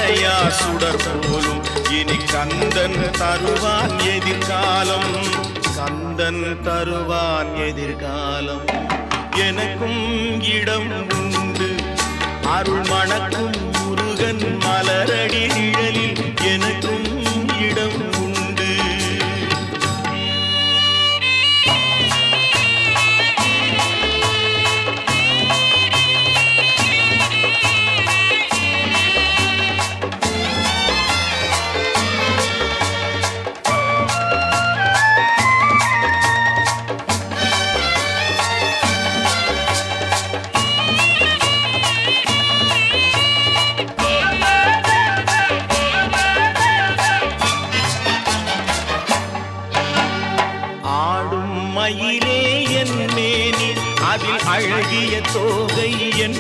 அணையா சுடர் போலும் இனி கந்தன் தருவான் எதிர்காலம். கந்தன் தருவான் எதிர்காலம். எனக்கும் இடம் உண்டு அருள் மணக்கும் முருகன் மலரடி நிழலில் எனக்கும் இடம் உண்டு. மயிலே என் மேனி அதில் அழகிய தோகை என்